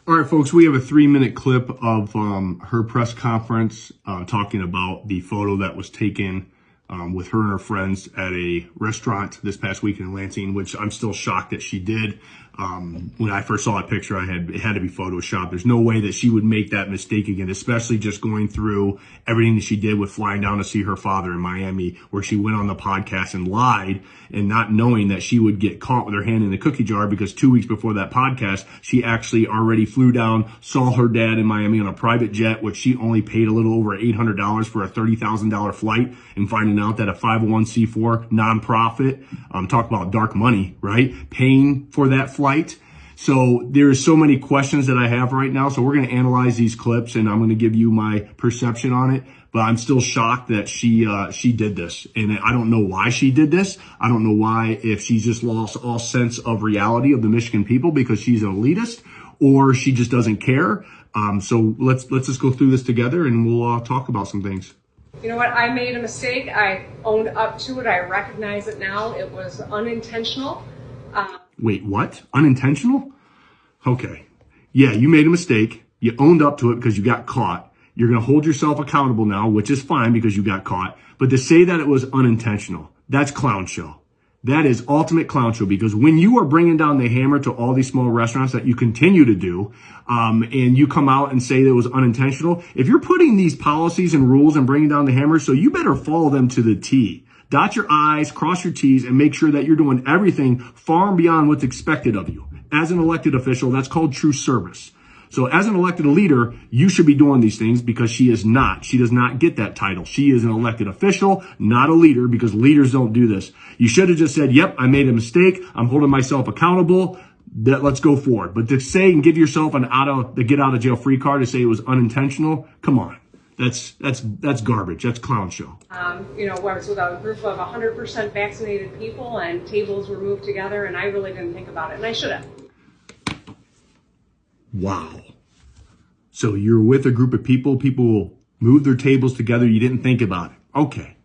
All right, folks, we have a 3-minute clip of her press conference talking about the photo that was taken with her and her friends at a restaurant this past weekend in Lansing, which I'm still shocked that she did. When I first saw that picture, it had to be Photoshopped. There's no way that she would make that mistake again, especially just going through everything that she did with flying down to see her father in Miami, where she went on the podcast and lied and not knowing that she would get caught with her hand in the cookie jar, because 2 weeks before that podcast, she actually already flew down, saw her dad in Miami on a private jet, which she only paid a little over $800 for a $30,000 flight, and finding out that a 501c4 nonprofit, talk about dark money, right? Paying for that flight. So there's so many questions that I have right now. So we're going to analyze these clips and I'm going to give you my perception on it. But I'm still shocked that she did this. And I don't know why she did this. I don't know why, if she just lost all sense of reality of the Michigan people because she's an elitist, or she just doesn't care. So let's just go through this together and we'll talk about some things. You know what? I made a mistake. I owned up to it. I recognize it now. It was unintentional. Wait, what? Unintentional? Okay. Yeah, you made a mistake. You owned up to it because you got caught. You're going to hold yourself accountable now, which is fine because you got caught. But to say that it was unintentional, that's clown show. That is ultimate clown show, because when you are bringing down the hammer to all these small restaurants that you continue to do, and you come out and say that it was unintentional, if you're putting these policies and rules and bringing down the hammer, so you better follow them to the T. Dot your I's, cross your T's, and make sure that you're doing everything far and beyond what's expected of you. As an elected official, that's called true service. So as an elected leader, you should be doing these things, because she is not. She does not get that title. She is an elected official, not a leader, because leaders don't do this. You should have just said, yep, I made a mistake. I'm holding myself accountable. Let's go forward. But to say and give yourself the get out of jail free card to say it was unintentional, come on. That's garbage. That's clown show. Where it's with a group of 100% vaccinated people and tables were moved together, and I really didn't think about it, and I should have. Wow. So you're with a group of people move their tables together, you didn't think about it. Okay.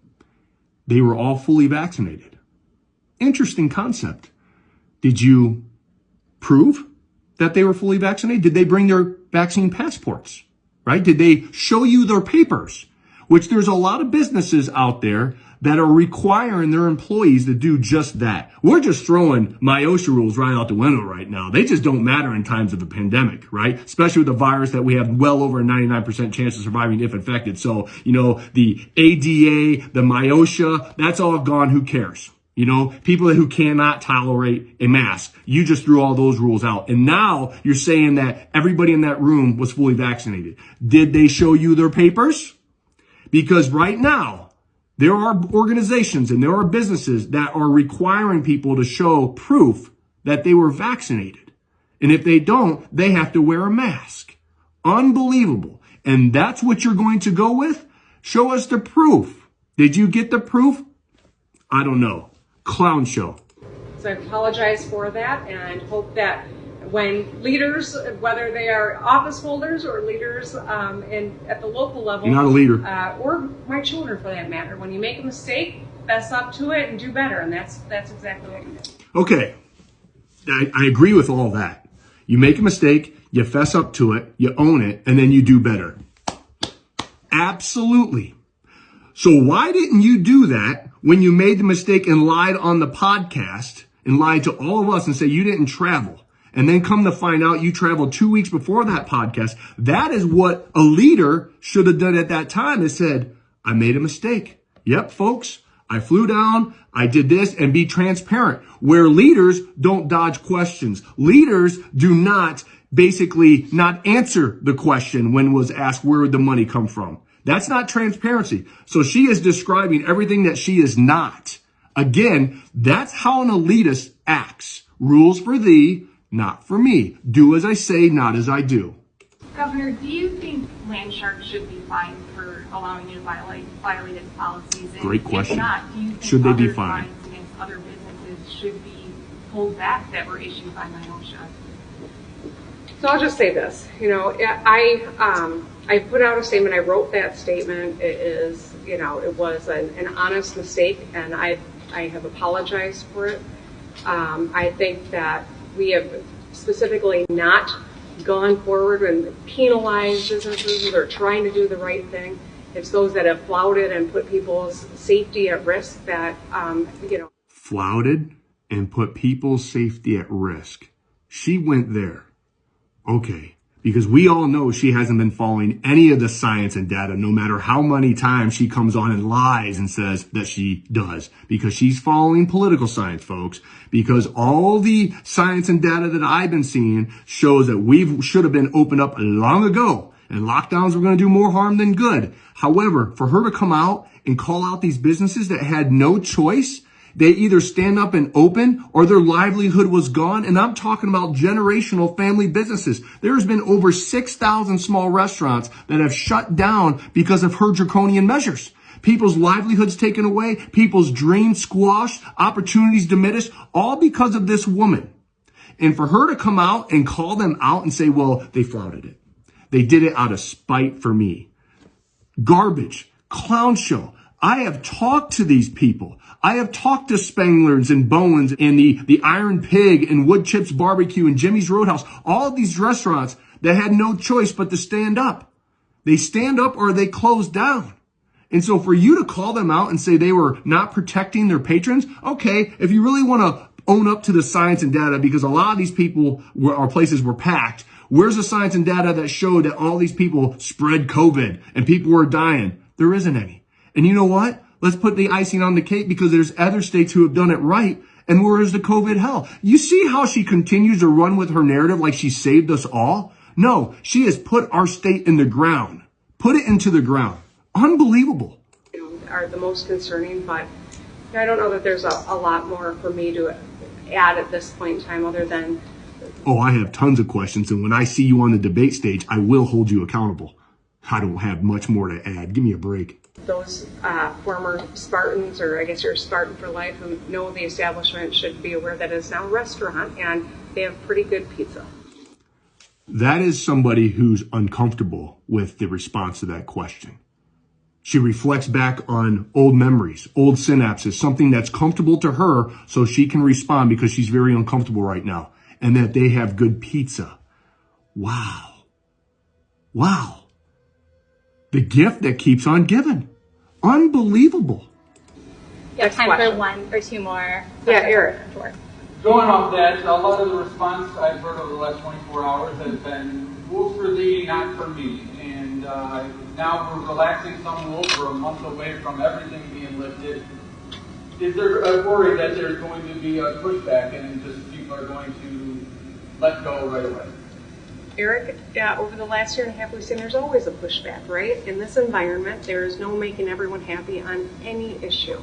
They were all fully vaccinated. Interesting concept. Did you prove that they were fully vaccinated? Did they bring their vaccine passports? Right? Did they show you their papers? Which there's a lot of businesses out there that are requiring their employees to do just that. We're just throwing MIOSHA rules right out the window right now. They just don't matter in times of a pandemic, right? Especially with the virus that we have well over a 99% chance of surviving if infected. So, the ADA, the MIOSHA, that's all gone. Who cares? People who cannot tolerate a mask. You just threw all those rules out. And now you're saying that everybody in that room was fully vaccinated. Did they show you their papers? Because right now, there are organizations and there are businesses that are requiring people to show proof that they were vaccinated. And if they don't, they have to wear a mask. Unbelievable. And that's what you're going to go with? Show us the proof. Did you get the proof? I don't know. Clown show. So I apologize for that, and hope that when leaders, whether they are office holders or leaders at the local level, you're not a leader, or my children for that matter, when you make a mistake, fess up to it and do better, and that's exactly what you did. Okay, I agree with all that. You make a mistake, you fess up to it, you own it, and then you do better. Absolutely. So why didn't you do that when you made the mistake and lied on the podcast and lied to all of us and say you didn't travel? And then come to find out you traveled 2 weeks before that podcast. That is what a leader should have done at that time, is said, I made a mistake. Yep, folks, I flew down, I did this, and be transparent. Where leaders don't dodge questions. Leaders do not answer the question when was asked where would the money come from. That's not transparency. So she is describing everything that she is not. Again, that's how an elitist acts. Rules for thee, not for me. Do as I say, not as I do. Governor, do you think Landshark should be fined for allowing you to violate its policies? And great question. If not, do you think should they be fined? Fines against other businesses should be pulled back that were issued by MIOSHA? So I'll just say this. I put out a statement. I wrote that statement. It was an honest mistake, and I have apologized for it. I think that we have specifically not gone forward and penalized businesses that are trying to do the right thing. It's those that have flouted and put people's safety at risk that, Flouted and put people's safety at risk. She went there. Okay. Because we all know she hasn't been following any of the science and data, no matter how many times she comes on and lies and says that she does. Because she's following political science, folks. Because all the science and data that I've been seeing shows that we should have been opened up long ago. And lockdowns were going to do more harm than good. However, for her to come out and call out these businesses that had no choice, they either stand up and open or their livelihood was gone. And I'm talking about generational family businesses. There's been over 6,000 small restaurants that have shut down because of her draconian measures. People's livelihoods taken away, people's dreams squashed, opportunities diminished, all because of this woman. And for her to come out and call them out and say, well, they flouted it. They did it out of spite for me. Garbage, clown show. I have talked to these people. I have talked to Spangler's and Bowen's and the Iron Pig and Wood Chips Barbecue and Jimmy's Roadhouse. All of these restaurants that had no choice but to stand up. They stand up or they close down. And so for you to call them out and say they were not protecting their patrons, okay, if you really want to own up to the science and data, because a lot of these people or places were packed, where's the science and data that showed that all these people spread COVID and people were dying? There isn't any. And you know what? Let's put the icing on the cake because there's other states who have done it right. And where is the COVID hell? You see how she continues to run with her narrative like she saved us all? No, she has put our state in the ground. Put it into the ground. Unbelievable. Are the most concerning, but I don't know that there's a lot more for me to add at this point in time other than... Oh, I have tons of questions. And when I see you on the debate stage, I will hold you accountable. I don't have much more to add. Give me a break. Those former Spartans, or I guess you're a Spartan for life, who know the establishment should be aware that it's now a restaurant and they have pretty good pizza. That is somebody who's uncomfortable with the response to that question. She reflects back on old memories, old synapses, something that's comfortable to her so she can respond because she's very uncomfortable right now, and that they have good pizza. Wow. Wow. The gift that keeps on giving. Unbelievable. Yeah, time for one or two more. Yeah, Eric. Going off that, a lot of the response I've heard over the last 24 hours has been rules for thee, not for me. And now we're relaxing some rules. We're a month away from everything being lifted. Is there a worry that there's going to be a pushback and just people are going to let go right away? Eric, over the last year and a half, we've seen there's always a pushback, right? In this environment, there is no making everyone happy on any issue.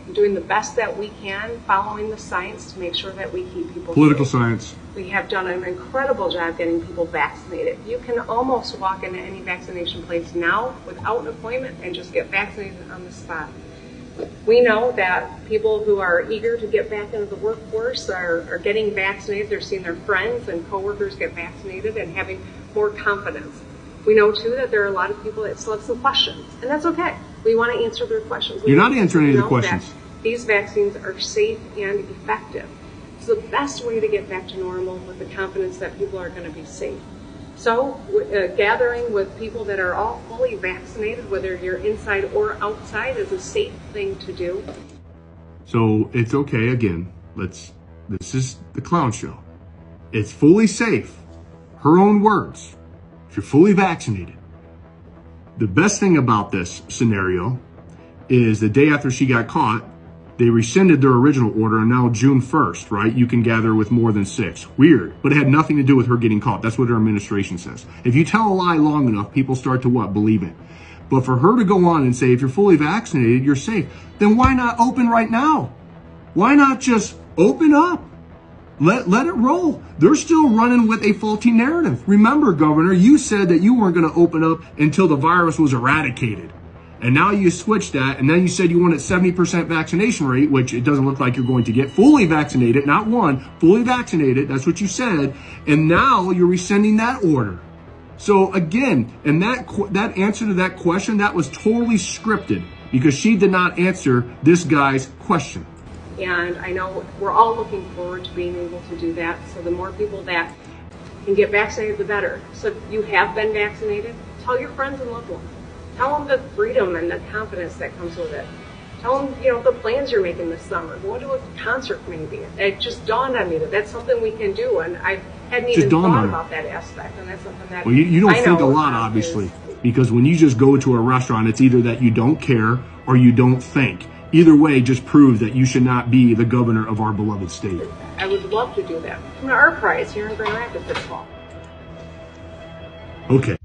We're doing the best that we can, following the science to make sure that we keep people Political safe. science. We have done an incredible job getting people vaccinated. You can almost walk into any vaccination place now without an appointment and just get vaccinated on the spot. We know that people who are eager to get back into the workforce are getting vaccinated. They're seeing their friends and coworkers get vaccinated and having more confidence. We know, too, that there are a lot of people that still have some questions, and that's okay. We want to answer their questions. You're not answering any of the questions. These vaccines are safe and effective. It's the best way to get back to normal with the confidence that people are going to be safe. So gathering with people that are all fully vaccinated, whether you're inside or outside, is a safe thing to do. So it's okay, again, this is the clown show. It's fully safe. Her own words. If you're fully vaccinated. The best thing about this scenario is the day after she got caught, they rescinded their original order, and now June 1st, right? You can gather with more than 6. Weird, but it had nothing to do with her getting caught. That's what her administration says. If you tell a lie long enough, people start to what? Believe it. But for her to go on and say, if you're fully vaccinated, you're safe, then why not open right now? Why not just open up? Let it roll. They're still running with a faulty narrative. Remember, Governor, you said that you weren't going to open up until the virus was eradicated. And now you switched that, and then you said you wanted 70% vaccination rate, which it doesn't look like you're going to get. Fully vaccinated, not one, fully vaccinated. That's what you said. And now you're rescinding that order. So again, and that answer to that question, that was totally scripted because she did not answer this guy's question. And I know we're all looking forward to being able to do that. So the more people that, and get vaccinated, the better. So if you have been vaccinated, tell your friends and loved ones. Tell them the freedom and the confidence that comes with it. Tell them, the plans you're making this summer. Go to a concert maybe. It just dawned on me that that's something we can do, and I hadn't even thought about that aspect, and that's something that you don't I think a know lot, obviously, because when you just go to a restaurant, it's either that you don't care or you don't think. Either way just proves that you should not be the governor of our beloved state. I would love to do that. Come to our prize here in Grand Rapids this fall. Okay,